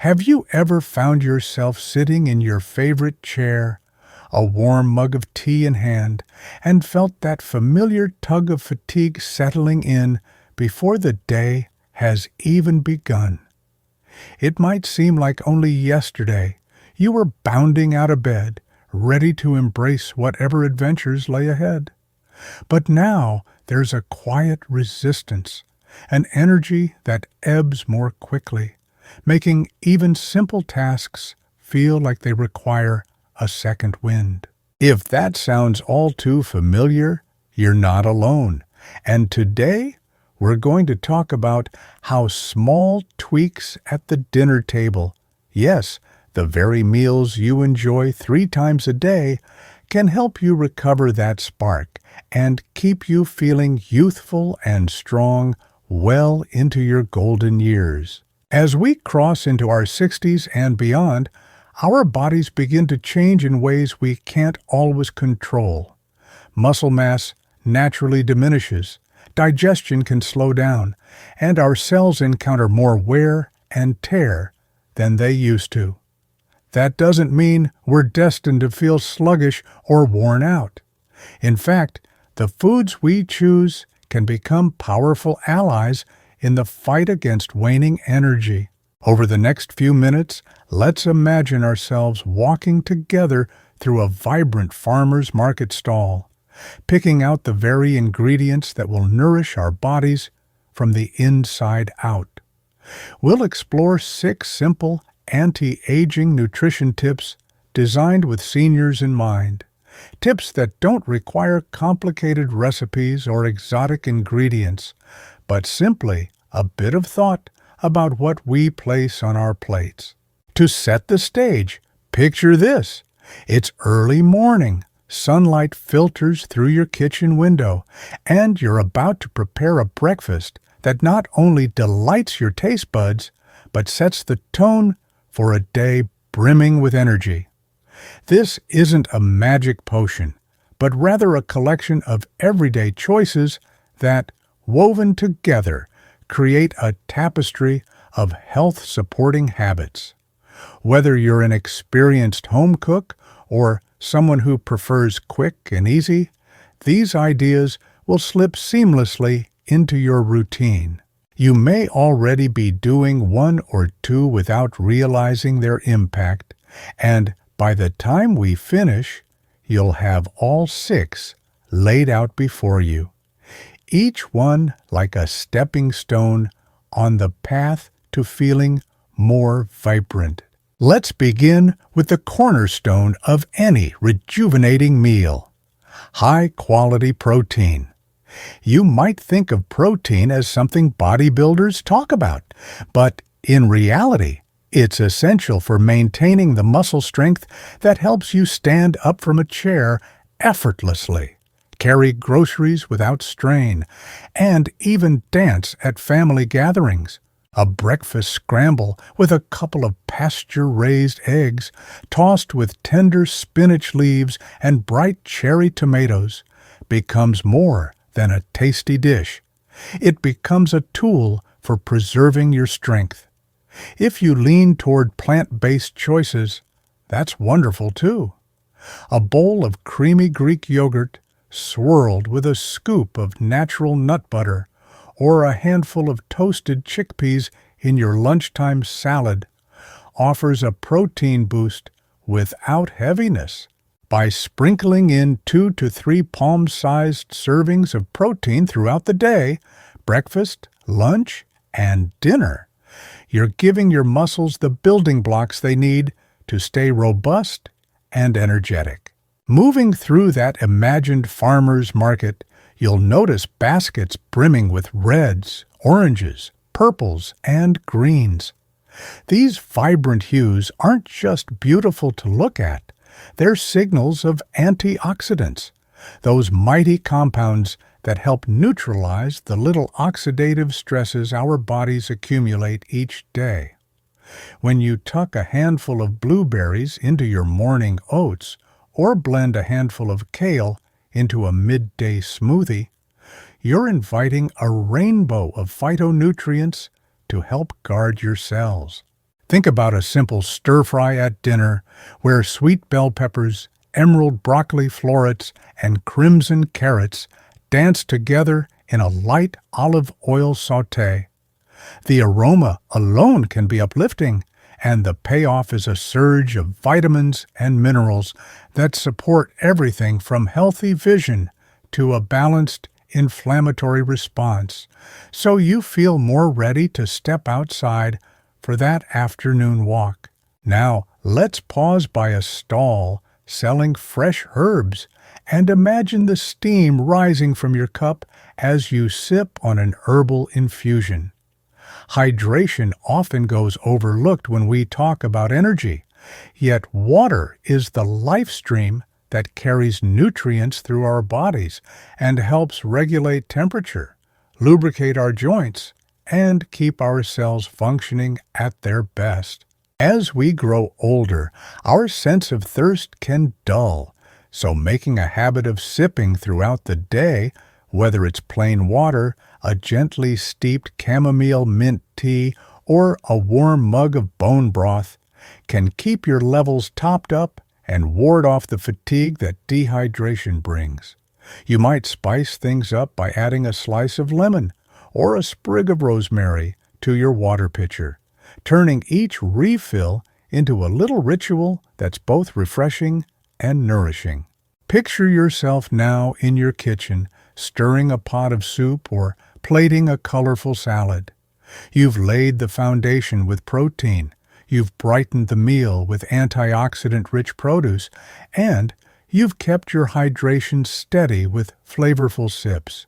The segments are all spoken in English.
Have you ever found yourself sitting in your favorite chair, a warm mug of tea in hand, and felt that familiar tug of fatigue settling in before the day has even begun? It might seem like only yesterday you were bounding out of bed, ready to embrace whatever adventures lay ahead. But now there's a quiet resistance, an energy that ebbs more quickly, making even simple tasks feel like they require a second wind. If that sounds all too familiar, you're not alone. And today, we're going to talk about how small tweaks at the dinner table, yes, the very meals you enjoy 3 times a day, can help you recover that spark and keep you feeling youthful and strong well into your golden years. As we cross into our 60s and beyond, our bodies begin to change in ways we can't always control. Muscle mass naturally diminishes, digestion can slow down, and our cells encounter more wear and tear than they used to. That doesn't mean we're destined to feel sluggish or worn out. In fact, the foods we choose can become powerful allies in the fight against waning energy. Over the next few minutes, let's imagine ourselves walking together through a vibrant farmer's market stall, picking out the very ingredients that will nourish our bodies from the inside out. We'll explore 6 simple anti-aging nutrition tips designed with seniors in mind. Tips that don't require complicated recipes or exotic ingredients, but simply a bit of thought about what we place on our plates. To set the stage, picture this. It's early morning. Sunlight filters through your kitchen window, and you're about to prepare a breakfast that not only delights your taste buds, but sets the tone for a day brimming with energy. This isn't a magic potion, but rather a collection of everyday choices that, woven together, create a tapestry of health-supporting habits. Whether you're an experienced home cook or someone who prefers quick and easy, these ideas will slip seamlessly into your routine. You may already be doing 1 or 2 without realizing their impact, and by the time we finish, you'll have all 6 laid out before you, each one like a stepping stone on the path to feeling more vibrant. Let's begin with the cornerstone of any rejuvenating meal: high-quality protein. You might think of protein as something bodybuilders talk about, but in reality, it's essential for maintaining the muscle strength that helps you stand up from a chair effortlessly, carry groceries without strain, and even dance at family gatherings. A breakfast scramble with a couple of pasture-raised eggs, tossed with tender spinach leaves and bright cherry tomatoes, becomes more than a tasty dish. It becomes a tool for preserving your strength. If you lean toward plant-based choices, that's wonderful too. A bowl of creamy Greek yogurt, swirled with a scoop of natural nut butter, or a handful of toasted chickpeas in your lunchtime salad, offers a protein boost without heaviness. By sprinkling in 2 to 3 palm-sized servings of protein throughout the day, breakfast, lunch, and dinner, you're giving your muscles the building blocks they need to stay robust and energetic. Moving through that imagined farmer's market, you'll notice baskets brimming with reds, oranges, purples, and greens. These vibrant hues aren't just beautiful to look at, they're signals of antioxidants, those mighty compounds that help neutralize the little oxidative stresses our bodies accumulate each day. When you tuck a handful of blueberries into your morning oats, or blend a handful of kale into a midday smoothie, you're inviting a rainbow of phytonutrients to help guard your cells. Think about a simple stir-fry at dinner where sweet bell peppers, emerald broccoli florets, and crimson carrots dance together in a light olive oil sauté. The aroma alone can be uplifting, and the payoff is a surge of vitamins and minerals that support everything from healthy vision to a balanced inflammatory response, so you feel more ready to step outside for that afternoon walk. Now, let's pause by a stall selling fresh herbs and imagine the steam rising from your cup as you sip on an herbal infusion. Hydration often goes overlooked when we talk about energy, yet water is the life stream that carries nutrients through our bodies and helps regulate temperature, lubricate our joints, and keep our cells functioning at their best. As we grow older, our sense of thirst can dull, so making a habit of sipping throughout the day, whether it's plain water, a gently steeped chamomile mint tea, or a warm mug of bone broth, can keep your levels topped up and ward off the fatigue that dehydration brings. You might spice things up by adding a slice of lemon or a sprig of rosemary to your water pitcher, turning each refill into a little ritual that's both refreshing and nourishing. Picture yourself now in your kitchen, stirring a pot of soup or plating a colorful salad. You've laid the foundation with protein, you've brightened the meal with antioxidant-rich produce, and you've kept your hydration steady with flavorful sips.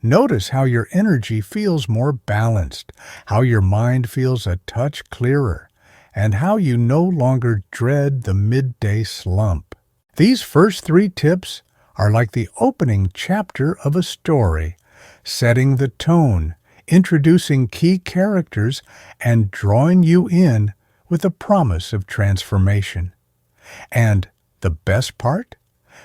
Notice how your energy feels more balanced, how your mind feels a touch clearer, and how you no longer dread the midday slump. These first 3 tips are like the opening chapter of a story, setting the tone, introducing key characters, and drawing you in with a promise of transformation. And the best part?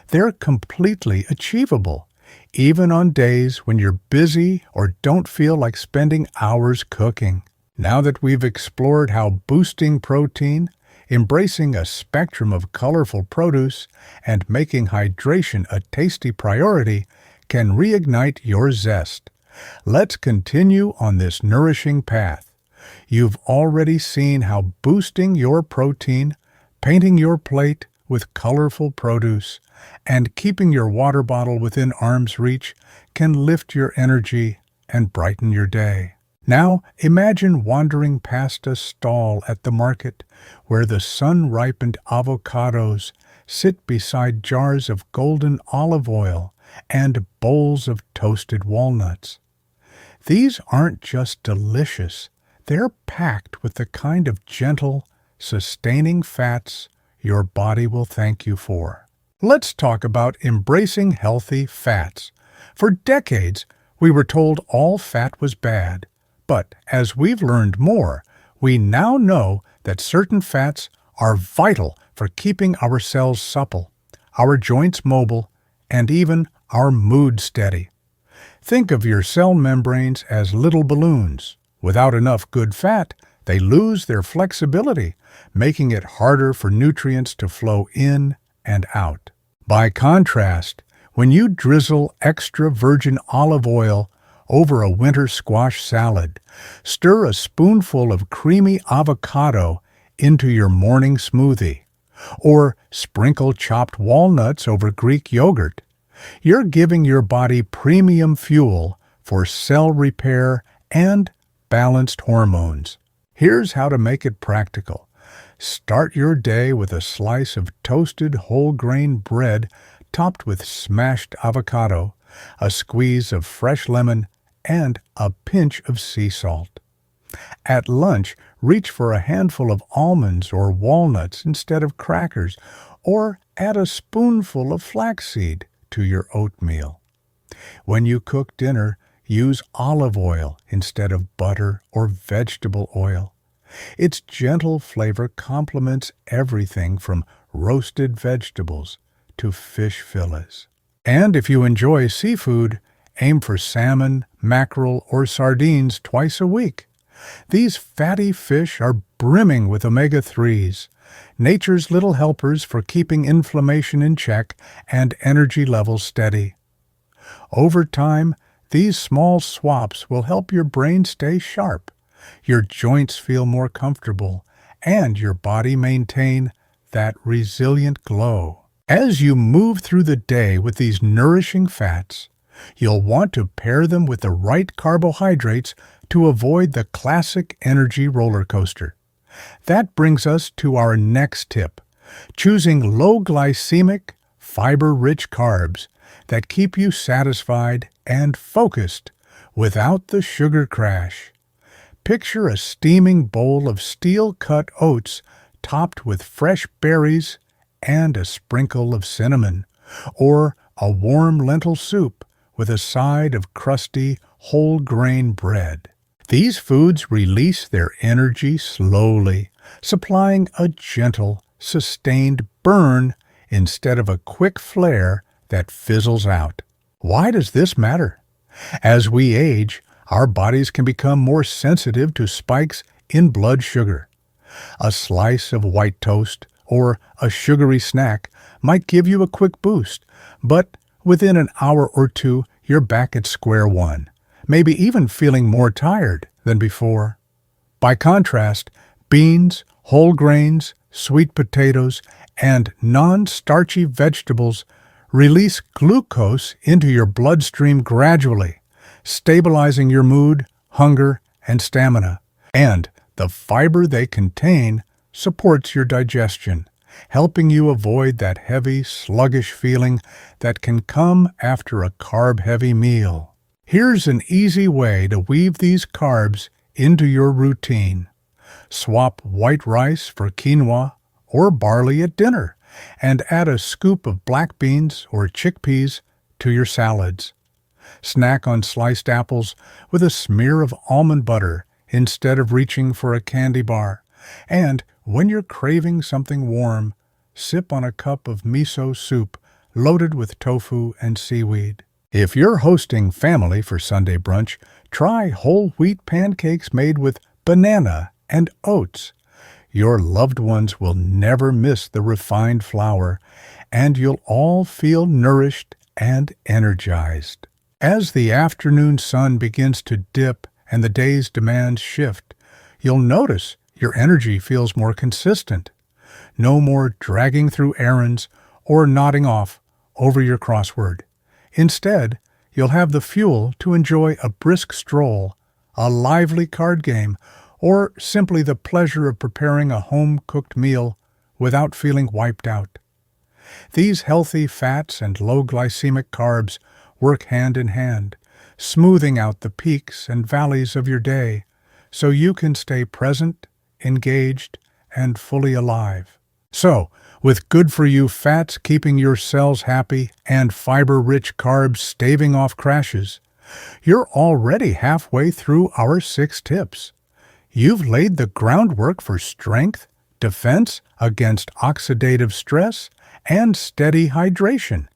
They're completely achievable, even on days when you're busy or don't feel like spending hours cooking. Now that we've explored how boosting protein, embracing a spectrum of colorful produce, and making hydration a tasty priority can reignite your zest, let's continue on this nourishing path. You've already seen how boosting your protein, painting your plate with colorful produce, and keeping your water bottle within arm's reach can lift your energy and brighten your day. Now imagine wandering past a stall at the market where the sun-ripened avocados sit beside jars of golden olive oil and bowls of toasted walnuts. These aren't just delicious, they're packed with the kind of gentle, sustaining fats your body will thank you for. Let's talk about embracing healthy fats. For decades, we were told all fat was bad. But as we've learned more, we now know that certain fats are vital for keeping our cells supple, our joints mobile, and even our mood steady. Think of your cell membranes as little balloons. Without enough good fat, they lose their flexibility, making it harder for nutrients to flow in and out. By contrast, when you drizzle extra virgin olive oil over a winter squash salad, stir a spoonful of creamy avocado into your morning smoothie, or sprinkle chopped walnuts over Greek yogurt, you're giving your body premium fuel for cell repair and balanced hormones. Here's how to make it practical. Start your day with a slice of toasted whole grain bread topped with smashed avocado, a squeeze of fresh lemon, and a pinch of sea salt. At lunch, reach for a handful of almonds or walnuts instead of crackers, or add a spoonful of flaxseed to your oatmeal. When you cook dinner, use olive oil instead of butter or vegetable oil. Its gentle flavor complements everything from roasted vegetables to fish fillets. And if you enjoy seafood, aim for salmon, mackerel, or sardines twice a week. These fatty fish are brimming with omega-3s, nature's little helpers for keeping inflammation in check and energy levels steady. Over time, these small swaps will help your brain stay sharp, your joints feel more comfortable, and your body maintain that resilient glow. As you move through the day with these nourishing fats, you'll want to pair them with the right carbohydrates to avoid the classic energy roller coaster. That brings us to our next tip, choosing low-glycemic, fiber-rich carbs that keep you satisfied and focused without the sugar crash. Picture a steaming bowl of steel-cut oats topped with fresh berries and a sprinkle of cinnamon, or a warm lentil soup with a side of crusty, whole-grain bread. These foods release their energy slowly, supplying a gentle, sustained burn instead of a quick flare that fizzles out. Why does this matter? As we age, our bodies can become more sensitive to spikes in blood sugar. A slice of white toast or a sugary snack might give you a quick boost, but within an hour or two, you're back at square one, maybe even feeling more tired than before. By contrast, beans, whole grains, sweet potatoes, and non-starchy vegetables release glucose into your bloodstream gradually, stabilizing your mood, hunger, and stamina. And the fiber they contain supports your digestion, helping you avoid that heavy, sluggish feeling that can come after a carb-heavy meal. Here's an easy way to weave these carbs into your routine. Swap white rice for quinoa or barley at dinner, and add a scoop of black beans or chickpeas to your salads. Snack on sliced apples with a smear of almond butter instead of reaching for a candy bar. And when you're craving something warm, sip on a cup of miso soup loaded with tofu and seaweed. If you're hosting family for Sunday brunch, try whole wheat pancakes made with banana and oats. Your loved ones will never miss the refined flour, and you'll all feel nourished and energized. As the afternoon sun begins to dip and the day's demands shift, you'll notice your energy feels more consistent. No more dragging through errands or nodding off over your crossword. Instead, you'll have the fuel to enjoy a brisk stroll, a lively card game, or simply the pleasure of preparing a home-cooked meal without feeling wiped out. These healthy fats and low-glycemic carbs work hand in hand, smoothing out the peaks and valleys of your day so you can stay present, engaged, and fully alive. So, with good-for-you fats keeping your cells happy and fiber-rich carbs staving off crashes, you're already halfway through our 6 tips. You've laid the groundwork for strength, defense against oxidative stress, and steady hydration.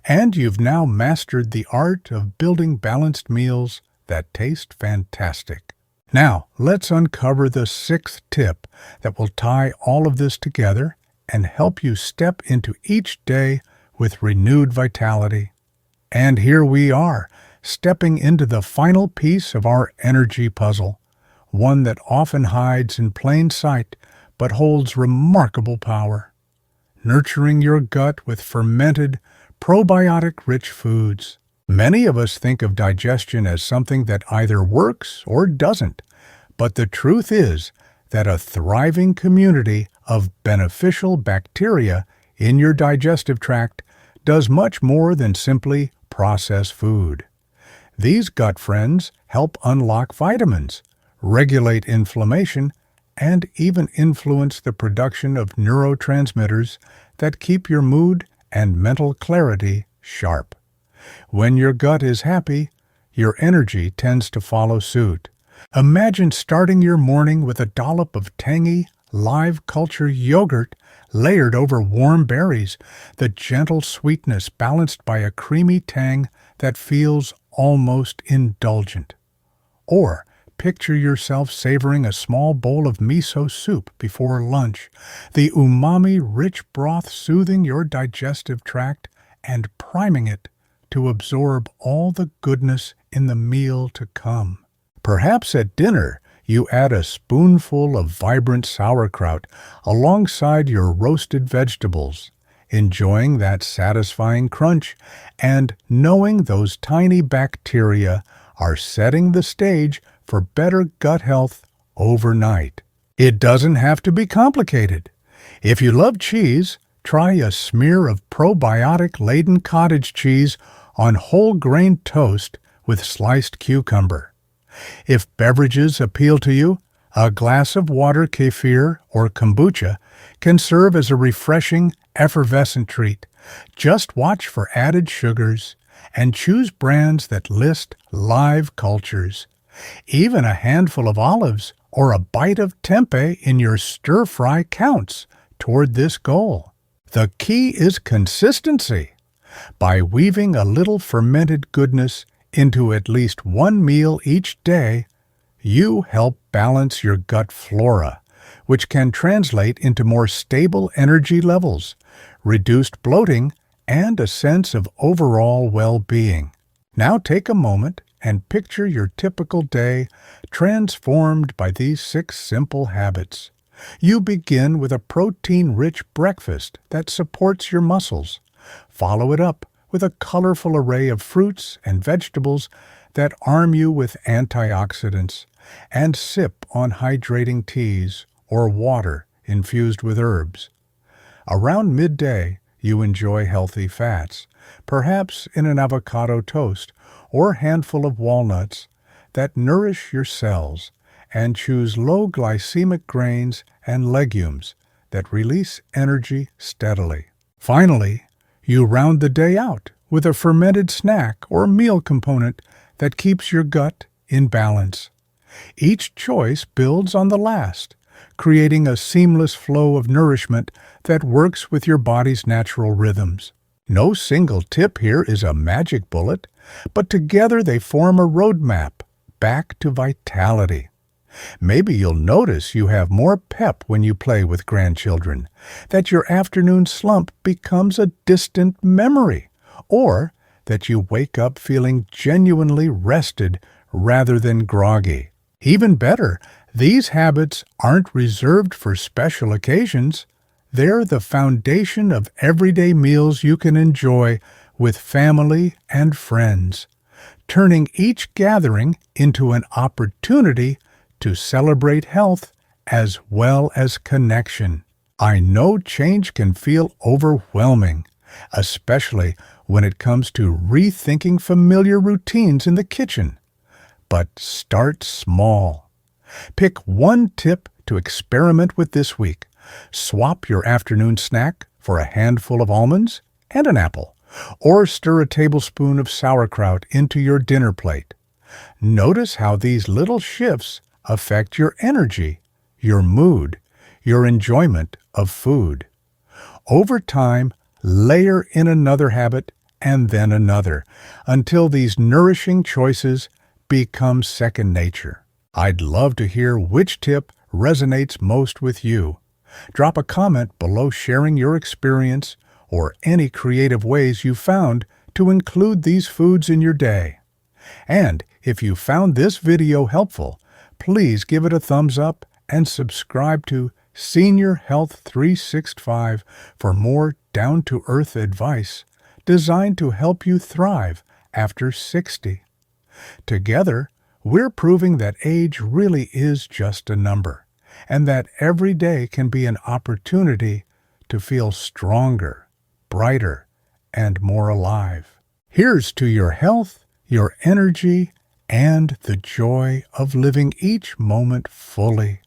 And you've now mastered the art of building balanced meals that taste fantastic. Now, let's uncover the 6th tip that will tie all of this together and help you step into each day with renewed vitality. And here we are, stepping into the final piece of our energy puzzle, one that often hides in plain sight but holds remarkable power. Nurturing your gut with fermented, probiotic-rich foods. Many of us think of digestion as something that either works or doesn't, but the truth is that a thriving community of beneficial bacteria in your digestive tract does much more than simply process food. These gut friends help unlock vitamins, regulate inflammation, and even influence the production of neurotransmitters that keep your mood and mental clarity sharp. When your gut is happy, your energy tends to follow suit. Imagine starting your morning with a dollop of tangy, live culture yogurt layered over warm berries, the gentle sweetness balanced by a creamy tang that feels almost indulgent. Or picture yourself savoring a small bowl of miso soup before lunch, the umami-rich broth soothing your digestive tract and priming it to absorb all the goodness in the meal to come. Perhaps at dinner, you add a spoonful of vibrant sauerkraut alongside your roasted vegetables, enjoying that satisfying crunch and knowing those tiny bacteria are setting the stage for better gut health overnight. It doesn't have to be complicated. If you love cheese, try a smear of probiotic-laden cottage cheese on whole grain toast with sliced cucumber. If beverages appeal to you, a glass of water kefir or kombucha can serve as a refreshing, effervescent treat. Just watch for added sugars and choose brands that list live cultures. Even a handful of olives or a bite of tempeh in your stir-fry counts toward this goal. The key is consistency. By weaving a little fermented goodness into at least one meal each day, you help balance your gut flora, which can translate into more stable energy levels, reduced bloating, and a sense of overall well-being. Now take a moment and picture your typical day transformed by these 6 simple habits. You begin with a protein-rich breakfast that supports your muscles. Follow it up with a colorful array of fruits and vegetables that arm you with antioxidants, and sip on hydrating teas or water infused with herbs. Around midday, you enjoy healthy fats, perhaps in an avocado toast or handful of walnuts that nourish your cells, and choose low-glycemic grains and legumes that release energy steadily. Finally, you round the day out with a fermented snack or meal component that keeps your gut in balance. Each choice builds on the last, creating a seamless flow of nourishment that works with your body's natural rhythms. No single tip here is a magic bullet, but together they form a roadmap back to vitality. Maybe you'll notice you have more pep when you play with grandchildren, that your afternoon slump becomes a distant memory, or that you wake up feeling genuinely rested rather than groggy. Even better, these habits aren't reserved for special occasions. They're the foundation of everyday meals you can enjoy with family and friends, turning each gathering into an opportunity to celebrate health as well as connection. I know change can feel overwhelming, especially when it comes to rethinking familiar routines in the kitchen. But start small. Pick one tip to experiment with this week. Swap your afternoon snack for a handful of almonds and an apple, or stir a tablespoon of sauerkraut into your dinner plate. Notice how these little shifts affect your energy, your mood, your enjoyment of food. Over time, layer in another habit and then another, until these nourishing choices become second nature. I'd love to hear which tip resonates most with you. Drop a comment below sharing your experience or any creative ways you found to include these foods in your day. And if you found this video helpful, please give it a thumbs up and subscribe to Senior Health 365 for more down-to-earth advice designed to help you thrive after 60. Together, we're proving that age really is just a number, and that every day can be an opportunity to feel stronger, brighter, and more alive. Here's to your health, your energy, and the joy of living each moment fully.